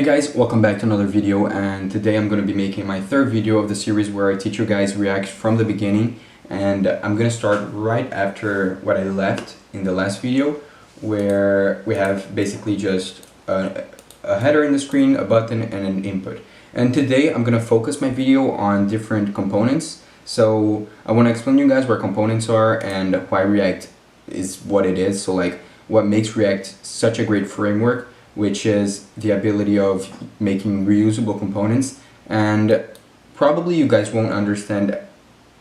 guys, welcome back to another video, and today I'm going to be making my third video of the series where I teach you guys React from the beginning. And I'm going to start right after what I left in the last video, where we have basically just a header in the screen, a button, and an input. And today I'm going to focus my video on different components. So I want to explain to you guys where components are and why React is what it is. So like what makes React such a great framework, which is the ability of making reusable components. And probably you guys won't understand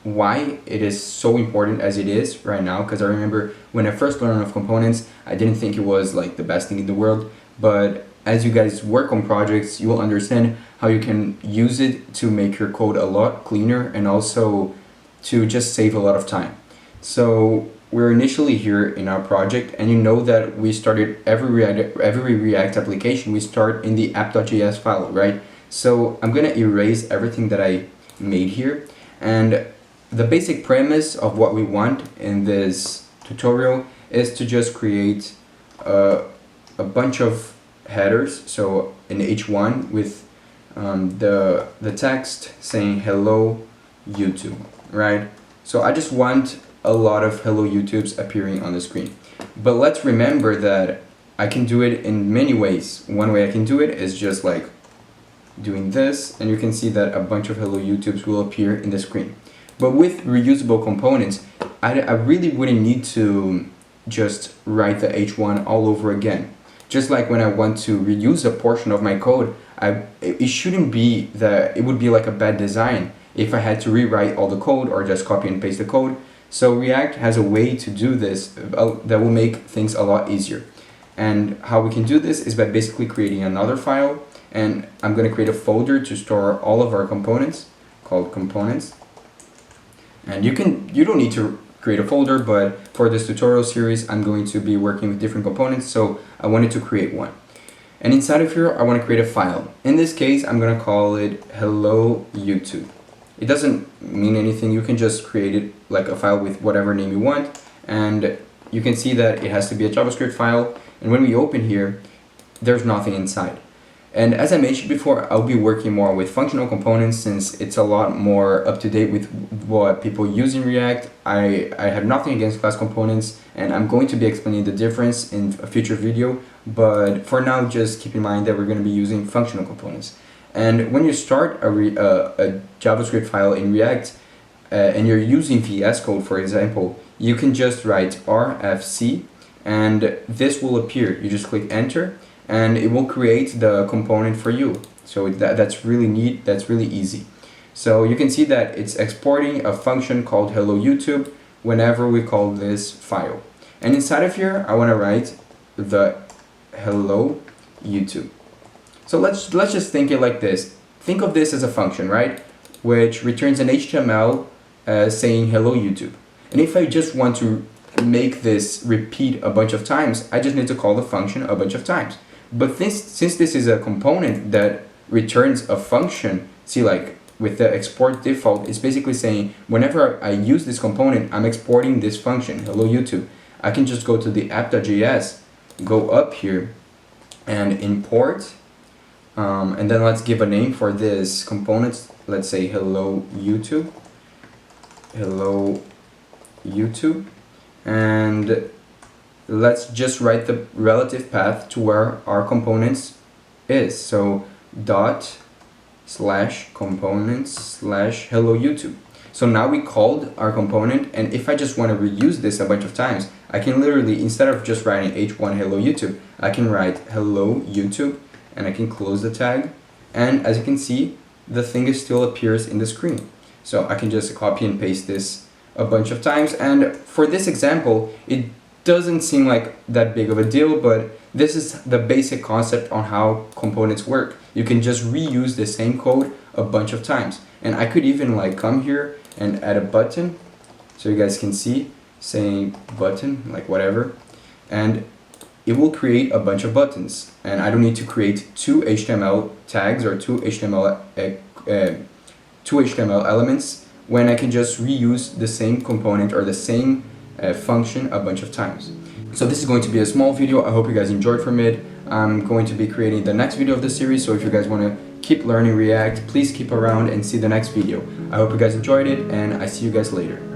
why it is so important as it is right now, because I remember when I first learned of components, I didn't think it was like the best thing in the world. But as you guys work on projects, you will understand how you can use it to make your code a lot cleaner and also to just save a lot of time. So we're initially here in our project, and you know that we started every React application, we start in the app.js file, right? So I'm gonna erase everything that I made here, and the basic premise of what we want in this tutorial is to just create a bunch of headers. So in H1 with the text saying hello YouTube, right? So I just want a lot of hello YouTubes appearing on the screen. But let's remember that I can do it in many ways. One way I can do it is just like doing this, and you can see that a bunch of hello YouTubes will appear in the screen. But with reusable components, I really wouldn't need to just write the H1 all over again. Just like when I want to reuse a portion of my code, it shouldn't be that it would be like a bad design if I had to rewrite all the code or just copy and paste the code. So React has a way to do this that will make things a lot easier. And how we can do this is by basically creating another file, and I'm going to create a folder to store all of our components called components. And you don't need to create a folder, but for this tutorial series I'm going to be working with different components, so I wanted to create one. And inside of here I want to create a file. In this case I'm going to call it hello YouTube. It doesn't mean anything, you can just create it like a file with whatever name you want, and you can see that it has to be a JavaScript file, and when we open here there's nothing inside. And as I mentioned before, I'll be working more with functional components since it's a lot more up to date with what people use in React. I have nothing against class components, and I'm going to be explaining the difference in a future video, but for now just keep in mind that we're going to be using functional components. And when you start a JavaScript file in React and you're using VS Code, for example, you can just write RFC and this will appear. You just click enter and it will create the component for you. So that's really neat, that's really easy. So you can see that it's exporting a function called hello YouTube whenever we call this file. And inside of here, I want to write the hello YouTube. So let's just think it like this. Think of this as a function, right? Which returns an HTML saying hello YouTube. And if I just want to make this repeat a bunch of times, I just need to call the function a bunch of times. But since this is a component that returns a function, see, like with the export default, it's basically saying whenever I use this component, I'm exporting this function, hello YouTube. I can just go to the app.js, go up here and import, and then let's give a name for this component. Let's say hello YouTube, and let's just write the relative path to where our components is. So ./components/hello YouTube. So now we called our component, and if I just want to reuse this a bunch of times, I can literally, instead of just writing h1 hello YouTube, I can write hello YouTube and I can close the tag, and as you can see the thing still appears in the screen. So I can just copy and paste this a bunch of times, and for this example it doesn't seem like that big of a deal, but this is the basic concept on how components work. You can just reuse the same code a bunch of times, and I could even like come here and add a button so you guys can see saying button, like whatever, and it will create a bunch of buttons, and I don't need to create two HTML tags or two HTML elements when I can just reuse the same component or the same function a bunch of times. So this is going to be a small video. I hope you guys enjoyed from it. I'm going to be creating the next video of the series, so if you guys want to keep learning React, please keep around and see the next video. I hope you guys enjoyed it, and I see you guys later.